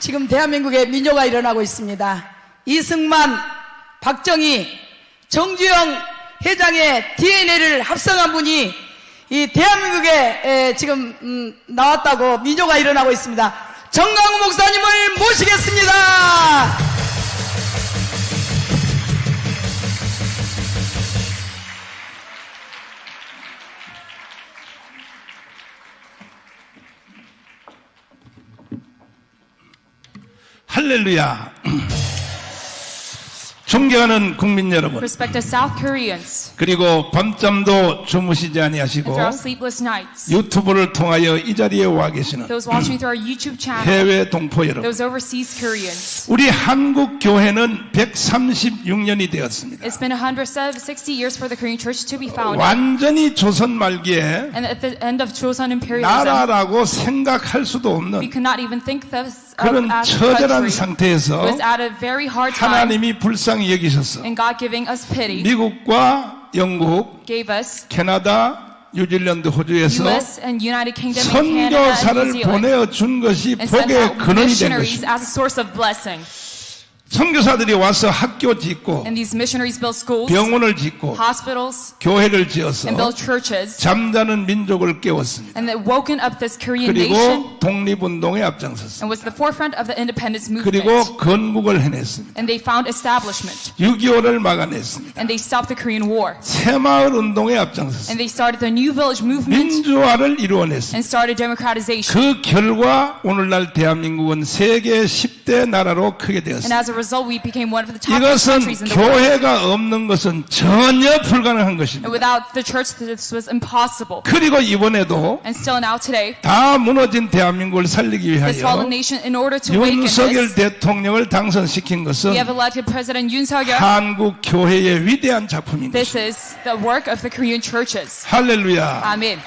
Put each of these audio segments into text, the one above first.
지금 대한민국에 민요가 일어나고 있습니다. 이승만, 박정희, 정주영 회장의 DNA를 합성한 분이 이 대한민국에 지금 나왔다고 민요가 일어나고 있습니다. 정강훈 목사님을 모시겠습니다. 할렐루야. 존경하는 국민 여러분, Respected South Koreans, 그리고 밤잠도 주무시지 and 아니하시고 throughout sleepless nights, 유튜브를 통하여 이 자리에 와 계시는 those watching through our YouTube channel, 해외 동포 여러분, those overseas Koreans. 우리 한국 교회는 136년이 되었습니다. It's been 160 years for the Korean Church to be founded, 완전히 조선 말기에 and at the end of Joseon imperialism, 나라라고 생각할 수도 we 없는 could not even think this 그런 as a 처절한 country. 상태에서 It was at a very hard time, 하나님이 불쌍히 여기셔서 and God giving us pity, 미국과 영국, gave us 캐나다, 뉴질랜드, 호주에서 U.S. and United Kingdom and Canada and New 선교사를 Zealand, 보내준 것이 and sent 복의 out 근원이 된 missionaries 것입니다. as a source of blessing. 선교사들이 와서 학교 짓고 And these missionaries built schools, 병원을 짓고 hospitals, 교회를 지어서 and built churches, 잠자는 민족을 깨웠습니다. and that woken up this Korean nation, 그리고 독립운동에 앞장섰습니다. and was the forefront of the independence movement. 그리고 건국을 해냈습니다. And they found establishment, 6.25를 막아냈습니다. and they stopped the Korean War, 새마을 운동에 앞장섰습니다. and they started the New Village movement, 민주화를 이루어냈습니다. and started democratization. 그 결과 오늘날 대한민국은 세계 10대 나라로 크게 And 되었습니다. as a result, we became one of the top 이것은 countries in the world. 교회가 없는 것은 전혀 불가능한 And 것입니다. without the church, this was impossible. 그리고 이번에도 And still now today, 다 무너진 대한민국을 살리기 this fallen 위하여 nation, in order to awaken 윤석열 this, 대통령을 당선시킨 것은 we have elected President Yoon Suk-yeol. 한국 교회의 위대한 작품인 This 것입니다. is the work of the Korean churches. 할렐루야. Amen.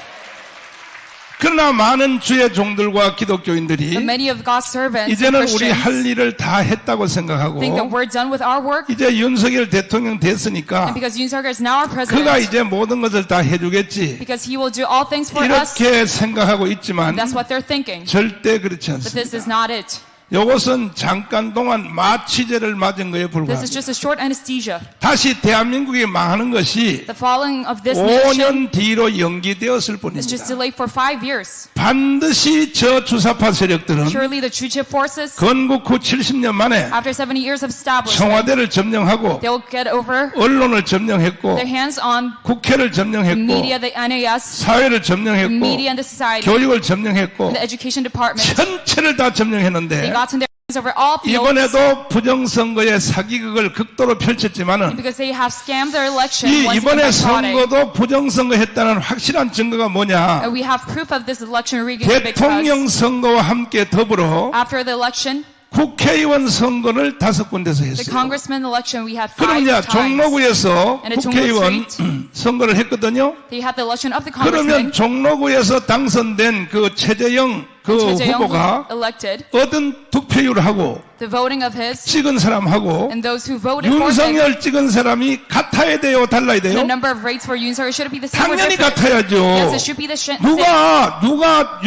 그러나 많은 주의 종들과 But 기독교인들이 many of God's servants and 이제는 우리 할 Christians 일을 다 했다고 생각하고 think that we're done with our work, 이제 윤석열 대통령 됐으니까 and because Yoon Suk-yeol is now our 그가 president, 이제 모든 것을 다 해주겠지 because he will do all things for us, 이렇게 생각하고 있지만 that's what they're thinking. 절대 그렇지 But this is 않습니다. not it. 이것은 잠깐 동안 마취제를 맞은 거에 This is 불과합니다. just a short anesthesia. 다시 대한민국이 망하는 것이 The falling of this nation 5년 뒤로 연기되었을 is just 뿐입니다. delayed for 5 years. 반드시 저 주사파 세력들은 Surely the Chuchip forces, 건국 후 70년 만에 after 70 years of establishment, 청와대를 점령하고 they'll get over 언론을 점령했고 their hands on 국회를 the 점령했고 media, the NAS, 사회를 the 점령했고 media and the society, 교육을 점령했고 the education department. 전체를 다 They 점령했는데 got their hands over all fields. 이번에도 부정선거의 사기극을 극도로 펼쳤지만은 Because they have scammed their election 이 once 이번에 again by frauding. 선거도 부정선거 했다는 확실한 증거가 뭐냐? And we have proof of this election rigging because 대통령 선거와 함께 더불어 after the election, 국회의원 선거를 5군데서 the 했어요. congressman election, we had 5 그럼 이제 times. 종로구에서 And at 국회의원 종로 선거를 했거든요. They had the election of the 그러면 congressman. 종로구에서 당선된 그 최재형 그 Choi Jae-young 후보가 was elected. 얻은 득표율하고 The voting of his 찍은 사람하고 and those who voted for him, 윤석열 찍은 사람이 같아야 돼요, 달라야 the 돼요? number of rates for Yoon Suk-yeol should it be the same or 당연히 different? 같아야죠. Yes, it should be the same. 누가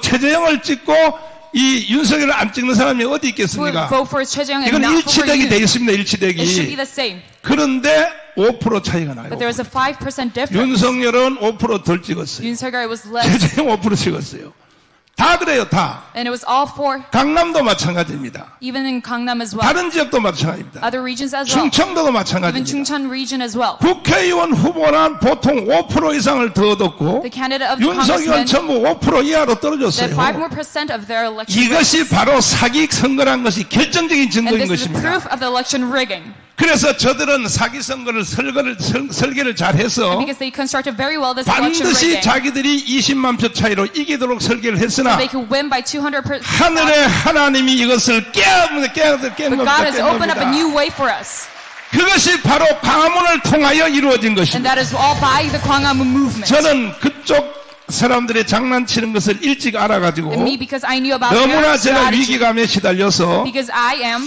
최재형을 찍고 이 윤석열을 안 찍는 사람이 어디 Who would 있겠습니까? vote for Choi Jae-young and 이건 not for 일치되기 돼 Yoon? 있습니다. It should be 일치되기. the same. 그런데 5% 차이가 나요. But there was a 5% difference. 윤석열은 5% 덜 찍었어요. Yoon Suk-yeol was less, 최재형 5% 찍었어요. 다 그래요, 다. and it was all for, 강남도 마찬가지입니다. even in Gangnam as well, 다른 지역도 마찬가지입니다. other regions as well, 충청도도 even 마찬가지입니다. Chungcheon region as well. 국회의원 후보는 보통 5% 이상을 더 얻었고 The candidate of the 윤석열 congressman, 전부 5% 이하로 the 떨어졌어요. 5% of their election 이것이 rigged. 바로 사기 선거란 것이 결정적인 And 증거인 this is the 것입니다. proof of the election rigging. 그래서 저들은 사기 선거를 설계를 잘해서 Because they constructed very well this election 반드시 rigging. 자기들이 20만 표 차이로 이기도록 설계를 했으나 They could win by 200%. 하늘의 하나님이 이것을 깨는 But God has opened up a 겁니다. new way for us. 그것이 바로 광화문을 통하여 이루어진 And 것입니다. that is all by the Gwanghwamun movement. 저는 그쪽 사람들이 장난치는 것을 일찍 알아가지고 And me, because I knew about 너무나 their 제가 strategy. 위기감에 시달려서 Because I am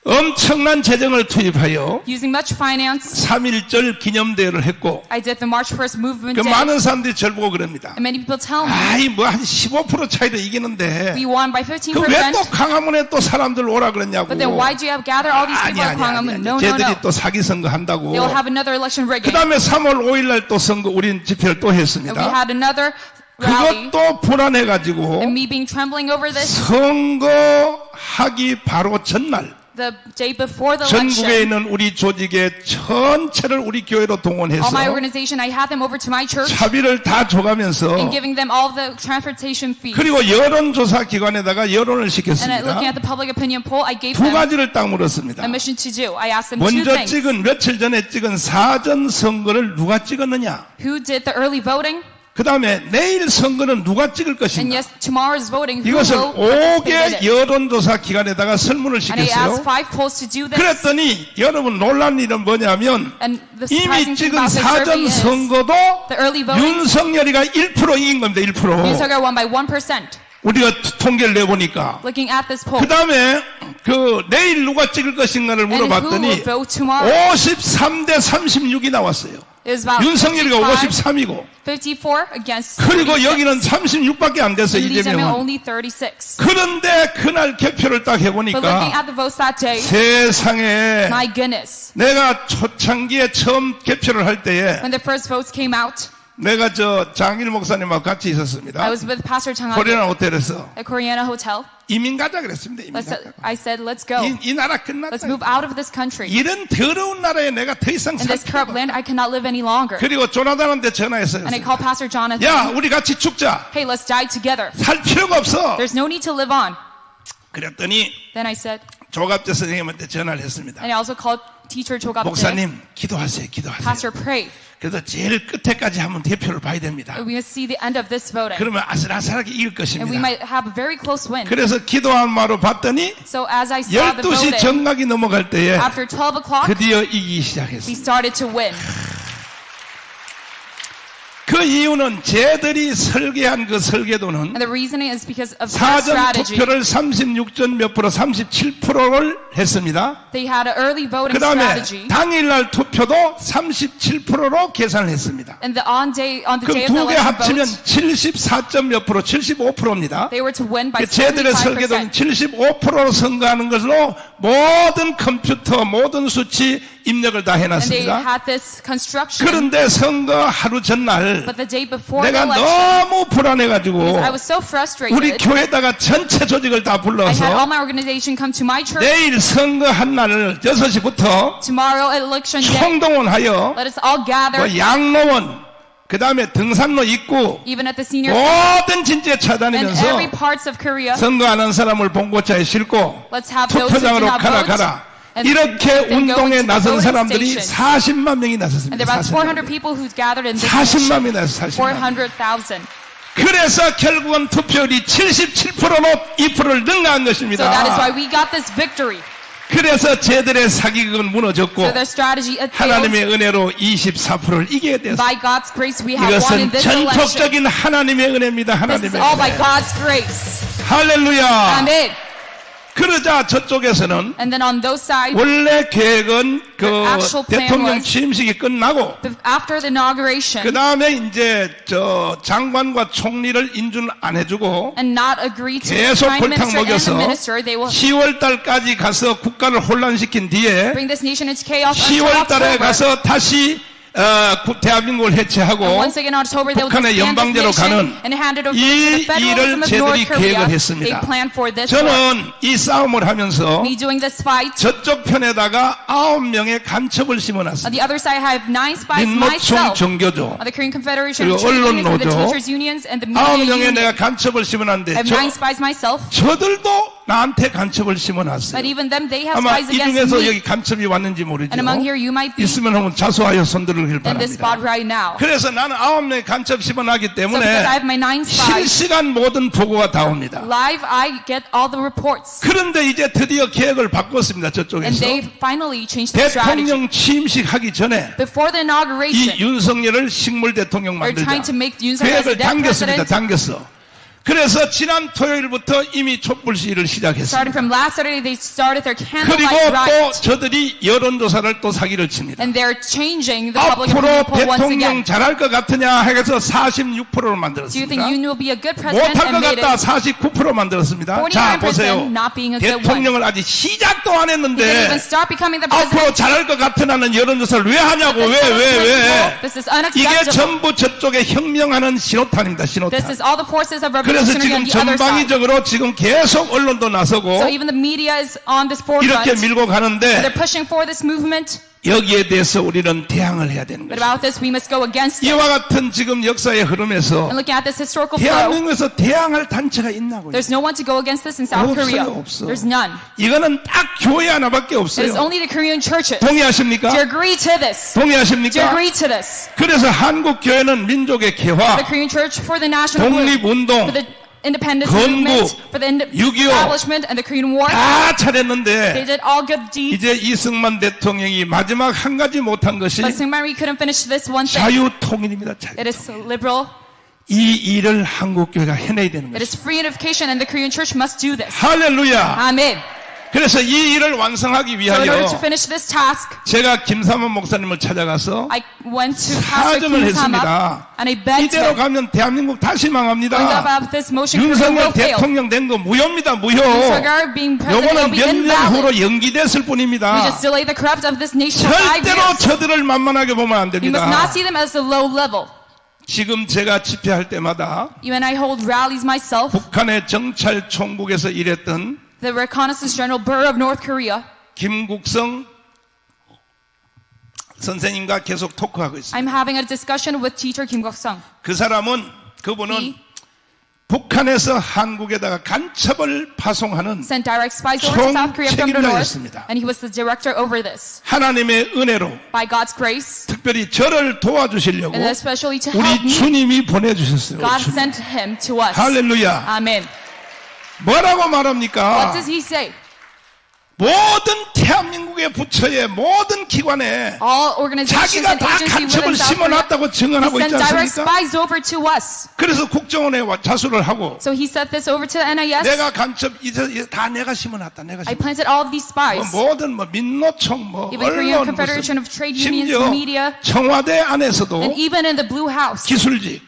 엄청난 재정을 투입하여 using much finance. 3.1절 기념대회를 했고 I did the March 1st movement 그 day. 많은 사람들이 저를 보고 그럽니다. And many people tell me 아이 뭐 한 15% 차이로 이기는데 we won by 그 왜 또 15%. 광화문에 또 사람들 오라 그랬냐고. But then why do you have gather all these 아니 people at 아니 Gwanghwamun? 아니 No, no, 쟤들이 no. 또 사기 선거 한다고. They'll have another election 그 rigging. 다음에 3월 5일날 또 선거 우린 집회를 또 And we 했습니다. had another rally. 그것도 불안해가지고 And me being trembling over this, 선거하기 바로 전날 the day before the 전국에 election, 있는 우리 조직의 전체를 우리 교회로 동원해서 all my organization, I had them over to my church 차비를 다 줘가면서 and giving them all the transportation fees. 그리고 여론조사 기관에다가 여론을 And 시켰습니다. looking at the public opinion poll, I gave 두 them 가지를 딱 물었습니다. a mission to do. I asked them two 먼저 things. 찍은 며칠 전에 찍은 사전 선거를 누가 찍었느냐? Who did the early voting? 그 다음에 내일 선거는 누가 찍을 And 것인가? yes, tomorrow's voting, who 이것을 will participate in 5개 it? 여론조사 기관에다가 설문을 And I asked 시켰어요. 5 polls to do this. 그랬더니 여러분 놀란 일은 뭐냐면 And the 이미 surprising thing 찍은 about the survey 사전 is 선거도 the early voting, 윤석열이가 1% 이긴 겁니다. 1%. Yoon won by 1%. 우리가 통계를 내보니까. Looking at this poll. 그 다음에 그 내일 누가 찍을 것인가를 And who will 물어봤더니 vote tomorrow? 53대 36이 나왔어요. It was about 윤석열이가 53이고 54 against 그리고 36. 여기는 36밖에 안 됐어요. And Lee Jae-myung 이재명은. only 36. 그런데 그날 개표를 딱 But looking 해보니까 at the votes that day, 세상에 my goodness. 내가 초창기에 처음 개표를 할 때에 When the first votes came out, 내가 저 장일 목사님하고 같이 I 있었습니다. was with Pastor Chang 코리아나 at 호텔에서 the Koreana hotel. 이민 가자 그랬습니다. 이민 가자. I said, let's go. 이 나라 끝났다. Let's move out of this country. 이런 더러운 나라에 내가 더 이상 In this 살 corrupt land, I cannot live any longer. 그리고 조나단한테 전화했어요. And I called Pastor Jonathan. 야, 우리 같이 죽자. Hey, let's die together. 살 필요가 없어. There's no need to live on. 그랬더니 Then I said, 조갑재 선생님한테 전화를 했습니다. and I also called teacher Chogap. 목사님, 기도하세요. 기도하세요. Pastor, pray. 그래서 제일 끝에까지 한번 대표를 봐야 됩니다. We must see the end of this voting. 그러면 아슬아슬하게 이길 And we 것입니다. might have a very close win. 그래서 기도한 바로 봤더니 So as I saw the 12시 voting, 정각이 넘어갈 때에 after 12 o'clock, 드디어 이기기 we 시작했습니다. started to win. 그 이유는 쟤들이 설계한 그 설계도는 And the reasoning is because of their 사전 strategy. 투표를 36점 몇 프로 37%를 했습니다. They had an early voting 그 다음에 strategy. 당일날 투표도 37%로 계산을 했습니다. And on the 그럼 day of the 두 개 election 합치면 vote, 74점 몇 프로 75%입니다. they were to win by 쟤들의 설계도는 75%. 75%로 선거하는 것으로 모든 컴퓨터 모든 수치 입력을 다 And they 해놨습니다. had this construction. 그런데 선거 하루 전날 But the day before the 내가 election, 너무 불안해가지고 I was so frustrated. 우리 교회에다가 전체 조직을 다 I had all 불러서 my organization come to my church. 내일 선거 한 날을 6시부터 Tomorrow election day, 총동원하여 let us all gather, 뭐 양로원 그 다음에 등산로 입구 even at the senior 모든 진지에 and 찾아다니면서 every parts of Korea. 선거하는 사람을 봉고차에 싣고 Let's have those who did 투표장으로 not 가라 vote. 가라 And 이렇게 then go 운동에 into the 나선 voting 사람들이 stations. 40만 명이 And 나섰습니다. there were about 400 40만 people who gathered in this 40만 mission. 명이 나서 40만 명. 400,000. 그래서 결국은 투표율이 77%로 2%를 능가한 So that is why 것입니다. we got this victory. 그래서 쟤들의 사기극은 무너졌고 So their strategy failed. 하나님의 은혜로 24%를 이기게 됐습니다. By God's grace, we have won in 이것은 this election. 전폭적인 하나님의 은혜입니다. This 하나님의 is all by 은혜. God's grace. 할렐루야. Amen. 그러자 저쪽에서는 And then on those sides, 원래 계획은 그 The actual plan 대통령 was- 취임식이 끝나고 after the inauguration, 그 다음에 이제 저 장관과 총리를 인준 안 해주고 and not agree to 계속 prime 골탕 minister and the 먹여서 minister, they will 10월 달까지 가서 국가를 혼란시킨 뒤에 bring this nation into chaos until 10월 October. 달에 가서 다시 대한민국을 And 해체하고 once again, in October, they will 북한의 disband this 영방제로 nation 가는 and hand it over to the 이 federalism 일을 of 쟤들이 North Korea. 계획을 They 했습니다. planned for this war. 저는 이 싸움을 하면서 Me doing this fight. 저쪽 편에다가 9명의 간첩을 On 심어놨습니다. the other side, I have 9 spies 민노총 myself. 정교조 On the Korean Confederation, 그리고 the trade unions, and the 언론노조, teachers unions, and the media 9명의 union. 내가 간첩을 I 심어놨는데 have 9 spies myself. 저들도 나한테 간첩을 심어놨어요. But even them, they have 아마 spies 이 against 중에서 me. 여기 간첩이 왔는지 모르죠. And among here, you might be 있으면 한번 자수하여 손들길 in this spot 바랍니다. right now. 그래서 나는 9명의 간첩 심어놨기 So because I 때문에 have my 9 spies, 실시간 모든 보고가 다 옵니다. live, I get all the reports. 그런데 이제 드디어 계획을 바꿨습니다. And 저쪽에서. they finally changed the strategy. 대통령 취임식 하기 전에 Before the 이 inauguration, 윤석열을 식물 대통령 they're 만들자. trying to make Yoon Suk as a 계획을 dead 당겼습니다. president. 당겼어. 그래서 지난 토요일부터 이미 촛불 시위를 Starting 시작했습니다. from last Saturday, they started their 그리고 candlelight 또 riot. 저들이 여론조사를 또 사기를 칩니다. And they're changing the public 앞으로 opinion poll once 대통령 again. 잘할 것 같으냐 해서 46%를 Do you think 만들었습니다. you will be a good president 못할 and 것 made 같다 it 49% 만들었습니다. 자 49% 보세요. not being a good one? 대통령을 아직 시작도 안 He didn't 했는데 even start becoming the 앞으로 president. 잘할 것 같으냐는 여론조사를 왜 하냐고. 왜 This is 이게 unacceptable. 전부 저쪽에 혁명하는 신호탄입니다. This 신호탄. is all the forces of 그래서 지금 revolution on the other side. 전방위적으로 지금 계속 언론도 나서고 So even the media is on this forefront. 이렇게 밀고 가는데 They're pushing for this movement. 여기에 대해서 우리는 대항을 해야 되는 But 거죠. about this, we must go against it. 이와 같은 지금 역사의 흐름에서 And looking at this historical flow, 대한민국에서 대항할 단체가 있나고요. there's no one to go against this in South Korea. 없어요. There's none. 이거는 딱 교회 하나밖에 It is 없어요. only the Korean churches. 동의하십니까? Do you agree to this? Do you 동의하십니까? agree to this? 그래서 한국 교회는 민족의 개화, The Korean church for the national movement, 독립운동 for the independence 건국, movement, for the 6.25 establishment and the Korean War. 다 They 차렸는데 did all good deeds. 이제 이승만 대통령이 마지막 한 가지 못한 것이 But Syngman couldn't finish this one thing. 자유통일입니다. It is liberal. 이 일을 한국 교회가 해내야 되는 It 것입니다. is free unification, and the Korean church must do this. 할렐루야. Amen. 그래서 이 일을 완성하기 So in order 위하여 to finish this task, 제가 김삼원 목사님을 찾아가서 I went to Pastor 사정을 Kim Sama 했습니다. and I begged 이대로 him, 가면 대한민국 다시 going 망합니다. about this motion, Korea 윤석열 will fail. 대통령 된 거 무효입니다. 무효. Yoon being president will 요거는 be 몇 년 invalid. 후로 연기됐을 We 뿐입니다. just delay the corrupt of this nation for 5 절대로 years. 저들을 만만하게 보면 안 You must not 됩니다. see them as a low level. 지금 제가 집회할 때마다 Even I hold rallies myself. 북한의 정찰총국에서 일했던 The Reconnaissance General Burr of North Korea, 김국성 선생님과 계속 토크하고 있습니다. I'm having a discussion with teacher Kim Gok-sung. 그분은 He 북한에서 한국에다가 간첩을 파송하는 sent direct spies over to South Korea from the north, 책임자였습니다. and he was the director over this. 하나님의 은혜로 By God's grace, 특별히 저를 도와주시려고 and especially to help 우리 me, 주님이 보내주셨어요. God 주님. sent him to us. 할렐루야. Amen. 뭐라고 What 말합니까? does he say? 모든 대한민국의 부처의 모든 기관에 All organizations 자기가 and 다 agencies 간첩을 within South Korea, 심어놨다고 he 증언하고 sent 있지 direct 않습니까? spies over to us. 그래서 국정원에 자수를 하고 So he sent this over to the NIS. 내가 간첩 이제 다 내가 심어놨다. 내가 I 심어. planted all of these spies. 모든 민노총 Even Korean 언론 Confederation of Trade Unions, 심지어 media, 청와대 안에서도 and even in the Blue House, 기술직,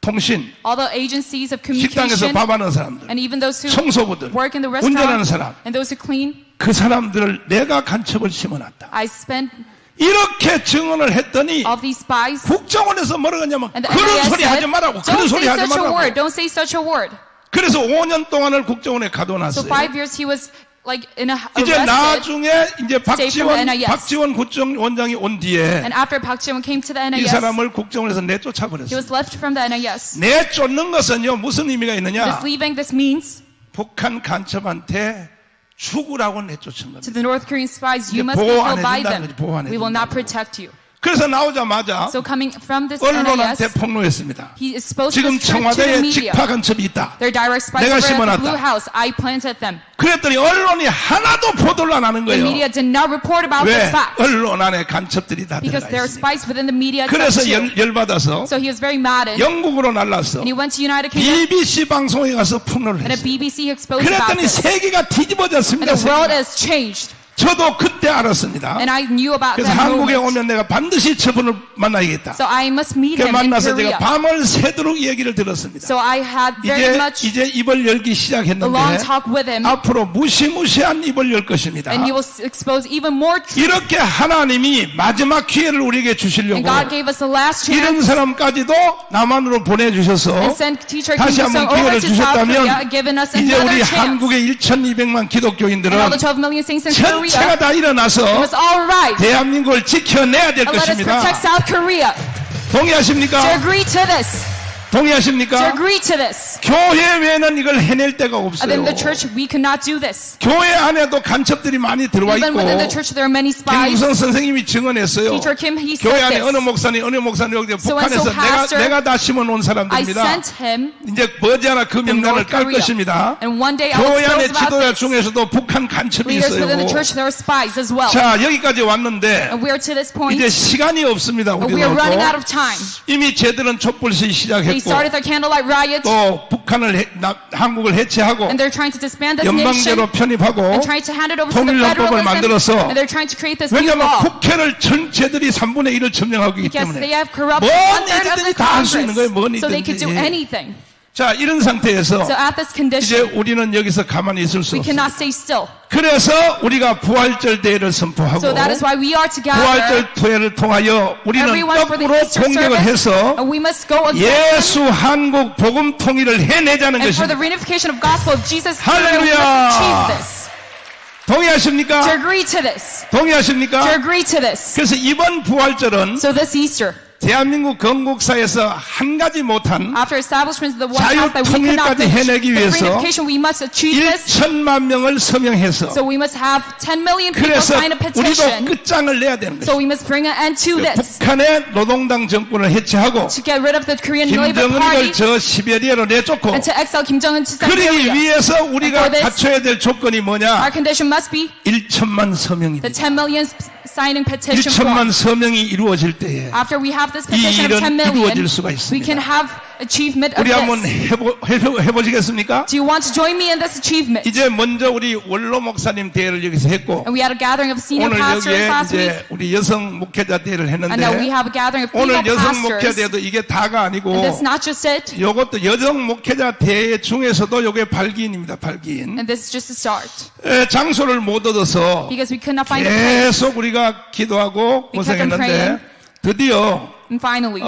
통신, all the agencies of 식당에서 communication, 밥하는 사람들, and even those who 청소부들, work in the 운전하는 restaurant, 사람, and those who clean, 그 사람들을 내가 간첩을 심어놨다. I spent 이렇게 증언을 했더니 all these spies. 국정원에서 뭐라고 하냐면 And the 그런 NIS 소리 said, 하지 말라고. 그런 don't 소리 say 하지 such a word, 말라고. don't say such a word. 그래서 5년 동안을 국정원에 So 가둬놨어요. 5 years he was like in a 이제 arrested, 나중에 이제 from the NIS. 박지원 국정원장이 온 뒤에 and after Park Ji-won came to the 이 NIS, 사람을 국정원에서 he 내쫓아버렸어요. was left from the NIS. 내쫓는 것은요 무슨 의미가 있느냐? This leaving, this means 북한 간첩한테 죽으라고 내쫓은 to 겁니다. the North Korean spies, you 이제 must be 보호 안 killed by 해준다는 them. 거지, 보호 안 We will not 해준다고. protect you. 그래서 나오자마자 So coming from this 언론한테 NIS, 폭로했습니다. he is supposed to 지금 restrict to the 청와대에 media. 직파 간첩이 있다. They're direct spies 내가 over at the 심어놨다. Blue House. I planted them. 그랬더니 언론이 하나도 보도를 안 하는 The 거예요. media did not report about 왜? this fact 언론 안에 간첩들이 다 because 들어가 there are 있으니까. spies within the media. 그래서 too. 열받아서 So he was very mad 영국으로 날랐어. and he went to United Kingdom BBC 방송에 가서 폭로를 and a 했어요. BBC exposed about 그랬더니 this. 세계가 And 뒤집어졌습니다. the world 세계가. has changed. 저도 그때 알았습니다. And I knew about 그래서 that 한국에 moment. 오면 내가 반드시 저분을 만나야겠다. So I must meet 그 him in 만나서 Korea. 제가 밤을 새도록 얘기를 들었습니다. So I had very much 이제 입을 열기 a long 시작했는데 talk with him, 앞으로 무시무시한 입을 열 것입니다. and he will expose even more truth. 이렇게 하나님이 마지막 기회를 우리에게 주시려고 And God gave us the last 이런 chance 사람까지도 남한으로 보내주셔서 and sent teacher Kim 다시 Il-sung 한번 over 기회를 to South Korea, 주셨다면 given us 이제 another 우리 chance. 한국의 1,200만 기독교인들은 And all the 12 million saints in 전체가 Korea 다 일어나서 must all rise 대한민국을 지켜내야 될 and let us 것입니다. protect South Korea. Do you 동의하십니까? agree to this? Do you 동의하십니까? agree to this? 교회 외에는 이걸 해낼 데가 And 없어요. in the church, we cannot do this. 교회 안에도 간첩들이 많이 들어와 Even 있고 within the church, there are many spies. 김우성 선생님이 증언했어요. Teacher Kim, he 교회 said 안에 어느 this. 목사님 여기 So and 북한에서 so pastor, 내가 다 심어놓은 I 사람들입니다. sent him 이제 머지않아 그 from 명단을 North 깔 Korea. 것입니다. And one day I will 교회 안에 expose about 지도자 this. 중에서도 북한 간첩이 Leaders within the 있어요. church, there are spies as well. 자, 여기까지 왔는데 And we are to this point. 이제 시간이 없습니다. And we are running out 우리도 of time. 이미 쟤들은 촛불시 They 시작했고 했고 started their candlelight riot, 또 북한을 한국을 해체하고 and they're trying to disband this nation 연방제로 편입하고 and trying to hand it over to the 통일헌법을 federalism, 만들어서 and they're trying to create this new 왜냐하면 law. 국회를 전체들이 3분의 1을 점령하고 있기 Yes, 때문에 they have corrupted 뭔 1/3 of 일이든지 the 다 할 수 있는 거예요. 뭔 Congress, so they could do 일이든지. anything. 자, 이런 상태에서 So at this 이제 condition, 우리는 여기서 가만히 있을 수 we 없어요. cannot stay still. 그래서 우리가 부활절 대회를 선포하고 So that is why we are together, 부활절 대회를 통하여 우리는 everyone for the 거꾸로 Easter 공격을 service, 해서 and we must go against 예수 한국 복음 통일을 해내자는 and for the 것입니다. reunification of gospel of Jesus Christ, we 할렐루야. must achieve this. Do you 동의하십니까? agree to this? Do you 동의하십니까? agree to this? 그래서 이번 부활절은 So this Easter, 대한민국 건국사에서 한 가지 못한 after establishment of the one 자유 path that we cannot 통일까지 reach, 해내기 the 위해서 reunification, we must achieve this. 1천만 명을 서명해서 So we must have 10 million people 그래서 sign a 우리도 petition. 끝장을 내야 되는 So 것입니다. we must bring an end to this. 북한의 노동당 정권을 해체하고 To get rid of the Korean Labor 김정은을 Party 저 시베리아로 내쫓고 and to exile Kim Jong-un to 그러기 Siberia. 위해서 우리가 And for this, 갖춰야 될 조건이 Our 뭐냐? condition must be 1천만 the 서명입니다. 10 million signing petition form. 1천만 서명이 이루어질 때에 After we have this 이 petition of 일은 10 million, 이루어질 수가 we can 있습니다. have achievement of 우리 한번 this. 해보시겠습니까? Do you want to join me in this achievement? 이제 먼저 우리 원로 목사님 대회를 여기서 했고 And we had a gathering of senior 오늘 pastors 여기에 last week, 이제 우리 여성 목회자 대회를 and now we 했는데 have a gathering of 오늘 female 여성 목회자 pastors. 대회도 이게 다가 아니고 And that's not just it, 요것도 여성 목회자 대회 중에서도 요게 발기인입니다. 발기인. and this is just a start. 장소를 못 얻어서 Because we could not find a place. 계속 우리가 기도하고 We kept on 고생했는데 praying. 드디어 And finally,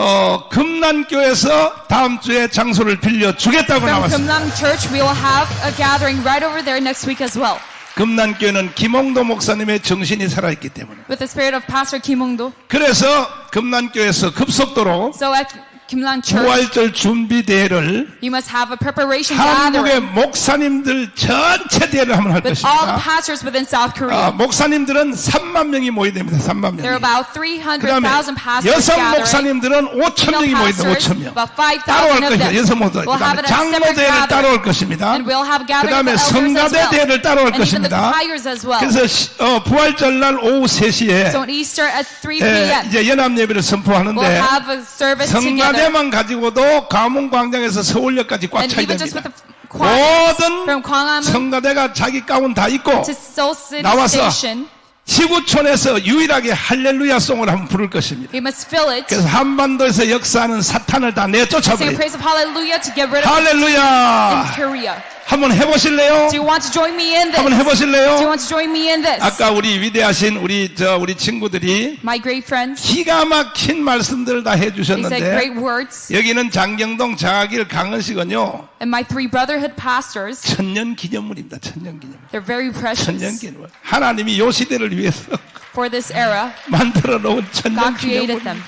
금난교에서 다음 주에 장소를 빌려 주겠다고 from 나왔습니다. Kumnam Church, we will have a gathering right over there next week as well. 금난교회는 김홍도 목사님의 정신이 살아있기 때문에 With the spirit of Pastor Kim Hong-do. 그래서 금난교회에서 급속도로 So at Kimlan Church, 부활절 준비 대회를 you must have a preparation 한국의 gathering 목사님들 전체 대회를 한번 할 with all the 것입니다. pastors within South Korea. 목사님들은 3만 명이 모여야 됩니다. 3만 There are 명이. about 그다음에 300,000 pastors 여성 gathering. 목사님들은 5천 명이 Female 모여야 돼요. pastors, 5천 명. about 따라올 5,000 of 것이다. them. 여성 목사. We'll have 그다음에 it as 장로 separate 대회를 gathering. 따라올 것입니다. And we'll have a gathering 그다음에 of the elders 성가대 as well. 대회를 따라올 And even the 것입니다. choirs as well. 그래서 부활절날 오후 3시에 So on Easter at 3 p.m. 이제 연합 예배를 we'll 선포하는데 have a service together. 성가대만 가지고도 감흥광장에서 서울역까지 꽉 And 차야 even just with 됩니다. the choirs 모든 from Gwanghwamun 성가대가 자기 가운 다 입고 to Seoul City 나와서 Station, 지구촌에서 유일하게 할렐루야 송을 한번 부를 것입니다. we must fill it. 그래서 한반도에서 역사하는 사탄을 다 Sing a 내쫓아버려요. praise of hallelujah to get rid of 할렐루야! Korea. 한번 해보실래요? Do you want to join me in this? 한번 Do you 해보실래요? want to join me in this? 아까 우리 위대하신 우리 친구들이 My great friends, 기가 막힌 말씀들을 다 they said 해주셨는데 great words. 여기는 장경동, 장학일, 강은식은요 And my 3 brotherhood pastors, 천년 기념물입니다. 천년 기념물. they're very 천년 precious 기념물. 하나님이 요 시대를 위해서 for this era. 만들어 놓은 천년 God created 기념물. them.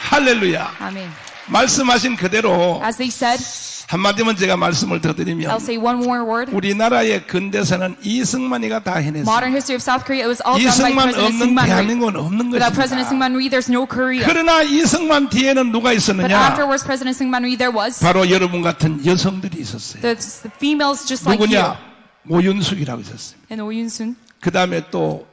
할렐루야. Amen. 말씀하신 그대로 As they said, 한마디만 제가 말씀을 더 I'll 드리면 say one more word. 우리나라의 근대사는 이승만이가 다 해냈어요. Modern history of South Korea, it was all done by 이승만 President 없는 Syngman Rhee. 대한민국은 없는 Without President 것입니다. Syngman Rhee, there's no Korea. 그러나 이승만 뒤에는 누가 But 있었느냐? afterwards, President Syngman Rhee, there was 바로 여러분 같은 여성들이 있었어요. the females just like you. 누구냐? 오윤숙이라고 있었어요. And Oh Yoon-sun. 그 다음에 또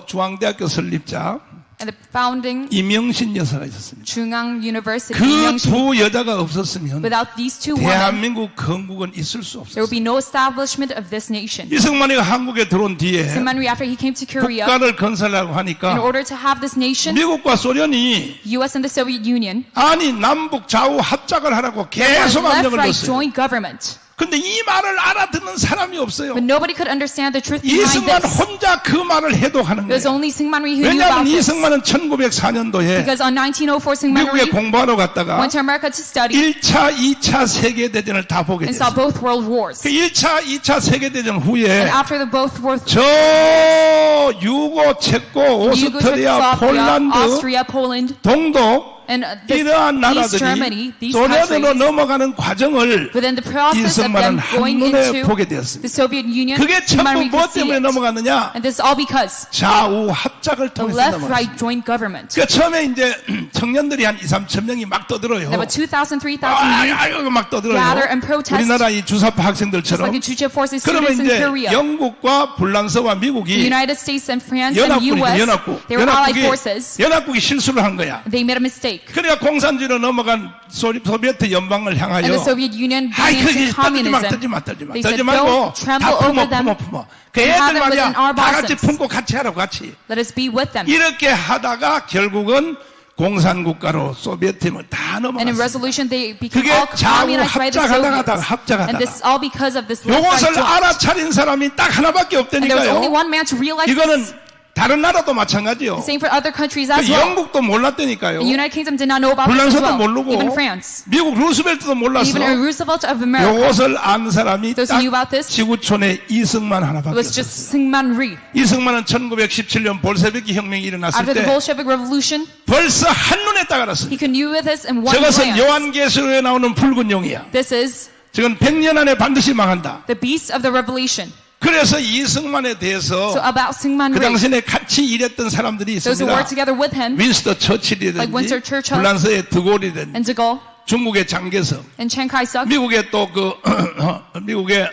중앙대학교 설립자 And the founding 이명신 여사가 있었습니다. Chungang University. 그 Myeong-shin. 두 여자가 없었으면 Without these 2 women, 대한민국 건국은 있을 수 there 없었어요. would be no establishment of this nation. 이승만이가 한국에 들어온 뒤에 Syngman Rhee, after he came to Korea, 국가를 건설하려고 in 하니까 order to have this nation, 미국과 소련이 U.S. and the Soviet Union, 아니 남북 좌우 합작을 하라고 were 계속 left 압력을 right 줬어요. joint government. 근데 이 말을 알아듣는 사람이 없어요. But nobody could understand the truth behind 이승만 this. 혼자 그 말을 해독하는 There's 거예요. only Syngman Rhee who knew 왜냐하면 about this. 이승만은 1904년도에 Because on 1904, Syngman 미국에 Rhee 공부하러 갔다가 went to America to study 1차, 2차 세계대전을 다 보게 and saw 됐어요. both world wars. 그 1차, 2차 세계대전 후에 And after the both world 저 유고, 체코, 오스트리아, Yugoslavia, 폴란드, Austria, Poland, 동독 and this 이러한 East Germany, 나라들이 these 소련으로 countries, 넘어가는 과정을 within the process of them 이승만은 going 한눈에 into 보게 the 되었습니다. Soviet Union, 그게 Syngman 전부 Rhee 무엇 could see 때문에 it. 넘어갔느냐? And this is all because 좌우 합작을 the 통해서 넘어갔어요. left-right joint government. 그 처음에 이제 청년들이 한 2, 3천 명이 막 떠들어요. There were 2,000, 3,000 youth, 아이고 막 떠들어요. gather and protest, 우리나라 이 주사파 just 학생들처럼. like the Chuche forces 그러면 students in 이제 Korea. 영국과 불란서와 The 미국이 United States and France and 연합국이죠. US, 연합국. they were allied forces. 연합국이 실수를 한 거야. They made a mistake. mistake. 그러니까 공산주의로 넘어간 소비에트 연방을 향하여 And the Soviet Union 아이 began 거기 into communism. 떨지 마. They 떨지 said, 말고 don't 다 trample over them. 품어. 그 and have 애들 them 말이야 within our 다 같이 bosoms. 품고 같이 하라고 같이. Let us be with them. 이렇게 하다가 결국은 공산국가로 소비에트를 다 And in 넘어갔어요. resolution, they became 그게 all 좌우 communized by the 합작하다가 Soviets. And this is all because of this left-right 요것을 joint. 알아차린 사람이 딱 하나밖에 And there was only 없다니까요. one man to realize 이거는 this. 다른 나라도 마찬가지요. Same for other countries as well. 영국도 몰랐다니까요. The United Kingdom did not know about this as 불란서도 well. 모르고 Even France. 미국 루스벨트도 몰랐어. Even Roosevelt of America. 요것을 안 사람이 Those 딱 who knew about this, 지구촌에 이승만 it 하나밖에 was 없었어요. just Syngman Rhee. 이승만은 1917년 볼셰비키 혁명이 일어났을 After the 때 Bolshevik Revolution, 벌써 한눈에 딱 알았어요. he could knew this in one 저것은 glance. 요한계시록에 나오는 붉은 용이야. This is 지금 100년 안에 반드시 망한다. the beast of the Revelation. 그래서 이승만에 대해서 So about Syngman 그 Rhee, 당시에 같이 일했던 사람들이 those who 있습니다. worked together with him, 윈스터 Like 처칠이든지 Winston Churchill, 불란서의 드골이든지 and de Gaulle, 중국의 장개석 and Chiang Kai-shek, 미국의 또 미국의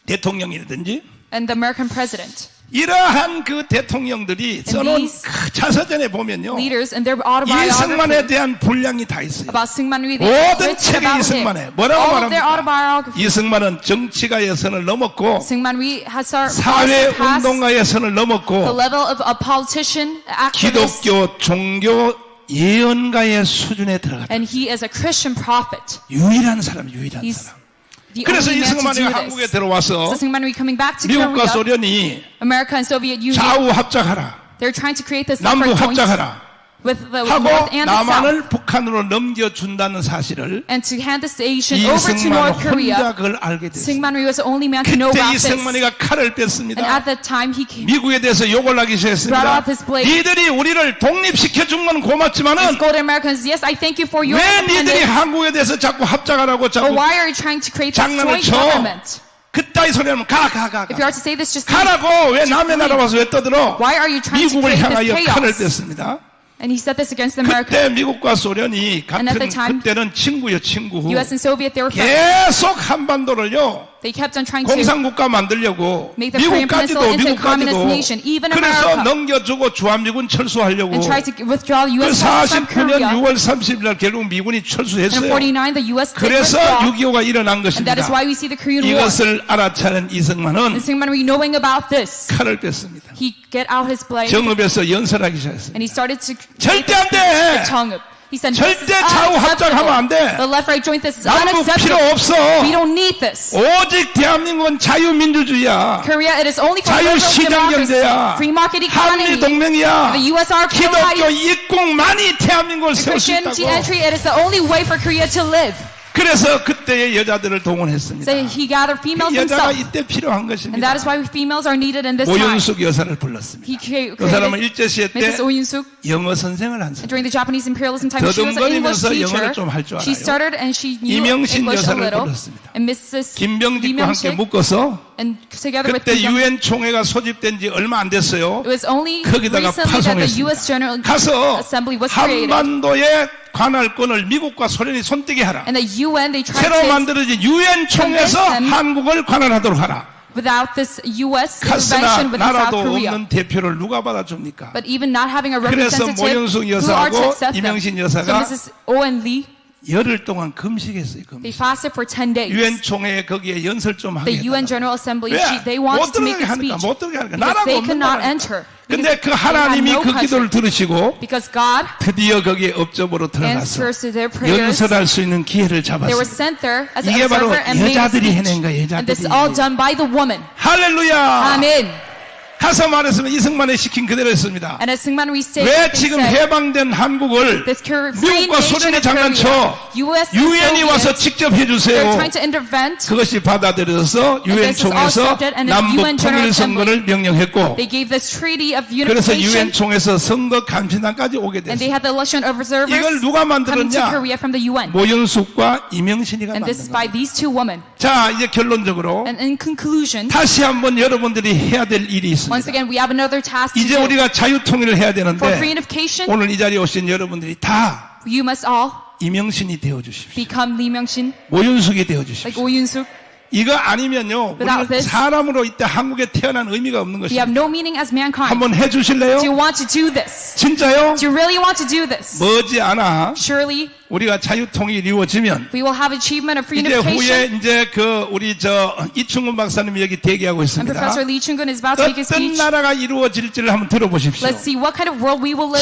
대통령이라든지 and the American president. 이러한 그 대통령들이 써놓은 these 그 자서전에 보면요 Leaders and their 이승만에 autobiography 대한 분량이 다 있어요. about Syngman Rhee, they 모든 written 책이 about him. 이승만에 뭐라고 All of their 말합니까? autobiography. 이승만은 정치가의 선을 넘었고 Syngman Rhee has passed 사회운동가의 선을 the 넘었고 level of a politician, activist, 기독교 종교 예언가의 수준에 들어갔다. and he is a Christian prophet. 유일한 사람. He's the 그래서 only man to 이승만이 do 한국에 this. 들어와서 So Syngman Rhee coming back to 미국과 Korea, 소련이 America and Soviet Union, 좌우 합작하라, they're trying to create this 남북 separate joint 합작하라 with the 하고 North and the South, 남한을 북한으로 넘겨준다는 사실을 and to hand this nation over to 이승만 North 혼자 Korea. 그걸 알게 됐어요. Syngman Rhee was the only man to know 그때 about this. 이승만이가 칼을 And 뺐습니다. at that time, he 미국에 대해서 욕을 하기 brought 시작했습니다. out his blade. 니들이 우리를 독립시켜준 건 고맙지만은 scolded Americans. Yes, I thank you for your 왜 니들이 independence. 한국에 대해서 자꾸 합작하라고 But 자꾸 why are you trying to create this 장난을 joint 쳐? government? 그따위 소리 하면 가. If you are to say this, just leave. 가라고 왜 남의 나라 와서 왜 떠들어? Why are you trying to 미국을 create 향하여 this 칼을 chaos? 뺐습니다. And he said this against America. 그때 미국과 소련이 And at the time, 그때는 친구요 친구. U.S. and Soviet, they were friends. 계속 한반도를요 They kept on trying to 공산국가 만들려고 make the Korean Peninsula into a communist nation, even 그래서 America, 넘겨주고 주한미군 철수하려고 and tried to withdraw 그 U.S. forces from 49년 Korea. 6월 30일 날 결국 미군이 And in 철수했어요. 49, the U.S. did 그래서 withdraw. 6.25가 일어난 And that 것입니다. is why we see the Korean War. 이것을 알아차린 이승만은 And Syngman Rhee, knowing about this, 칼을 뺐습니다. he get out his blade 정읍에서 연설하기 시작했습니다. and he started to 절대 안 돼! tongue. He said, this is 절대 좌우 합작하면 안 돼. unacceptable. The left-right joint, this is 남북 필요 unacceptable. 없어. We don't need this. 오직 대한민국은 자유민주주의야. Korea, it is only for liberal 자유시장 democracy, 경제야. free market 한미 economy. 동맹이야. The USR 기독교 allies, 입국만이 대한민국을 세울 수 Christianity 있다고. entry, it is the only way for Korea to live. 그래서 그때의 여자들을 동원했습니다. So he gathered females 여자가 himself. 이때 필요한 And 것입니다. that is why females are needed in this time. 오윤숙 여사를 불렀습니다. He 그 사람은 created 일제시대 때 Mrs. Oh-Yoon-suk. 영어 선생을 한 사람. During the Japanese imperialism time, she was an English 더듬거리면서 teacher. 영어를 좀할줄 She 알아요. started and she knew 이명신 English a 여사를 little. 불렀습니다. And Mrs. 김병직과 함께 Lee 묶어서 and together with 그때 Kim 유엔 총회가 소집된 지 얼마 안 됐어요. it was only 거기다가 recently that the 파송했습니다. U.S. General 가서 Assembly was created. 한반도의 관할권을 미국과 소련이 손떼게 하라. And the UN, they tried 새로 to, 만들어진 유엔 총에서 convince them 한국을 관할하도록 하라. without this U.S. 갔으나 intervention with South 나라도 Korea. 없는 대표를 누가 받아줍니까? But even not having a 그래서 representative, 모윤숙 who are to 여사하고 accept them? 이명신 So 여사가 Mrs. Owen Lee, 열흘 동안 금식했어요. they 금식. fasted for 10 days. 유엔 총회에 거기에 연설 좀 하게 The UN 해달라고. General Assembly, 왜? they 못 wanted to make 들어가게 a 하니까 speech 못 들어가게 하니까 because 나라가 they 없는 could not 나라니까. enter. 근데 그 Because they had 하나님이 no 그 country. 기도를 들으시고 Because God 드디어 거기에 업적으로 들어가서 answers to their prayers. 연설할 수 있는 기회를 They were 잡았습니다. sent there as an 이게 바로 observer and made a 여자들이 speech. 해낸 거예요, And this 여자들이. is all done by the woman. 할렐루야. Amen. 가서 말했으면 이승만의 시킨 그대로 했습니다. And as Syngman Rhee stated, 왜 they 지금 said, 해방된 한국을 this free 미국과 nation 소련에 of 장난쳐 Korea, US and 유엔이 와서 Soviets, 직접 they're 해주세요. trying to intervene. 그것이 받아들여서 유엔 this is all 총에서 accepted and the 남북 UN General 통일 선거를 명령했고 They gave this treaty of 그래서 unification. 유엔 총에서 선거 감시단까지 오게 And they 됐어요. had the election observers 이걸 누가 coming to 만들었냐? Korea from the UN. 모윤숙과 이명신이가 And this 만든 is by 거예요. these two women. 자, 이제 결론적으로 And in conclusion, 다시 한번 여러분들이 해야 될 일이 once 있습니다. again, we have another task to 이제 do. 우리가 자유통일을 해야 For 되는데 free unification, 오늘 이 자리에 오신 여러분들이 다 you must all 이명신이 되어주십시오. become Lee Myung-shin, 모윤숙이 like 되어주십시오. Oh Yoon-suk. 이거 아니면요, Without 우리는 this, 사람으로 이때 한국에 태어난 의미가 없는 we have 것입니다. no meaning as mankind. 한번 해주실래요? Do you want to do this? 진짜요? Do you really want to do this? 머지않아 Surely 우리가 자유통일이 이루어지면 we will have achievement of 이제 후에 reunification. 이제 우리 이충근 박사님이 여기 대기하고 And 있습니다. Professor Lee Chung-gun is about to make his 어떤 speech. 나라가 이루어질지를 한번 들어보십시오. Let's see what kind of world we will live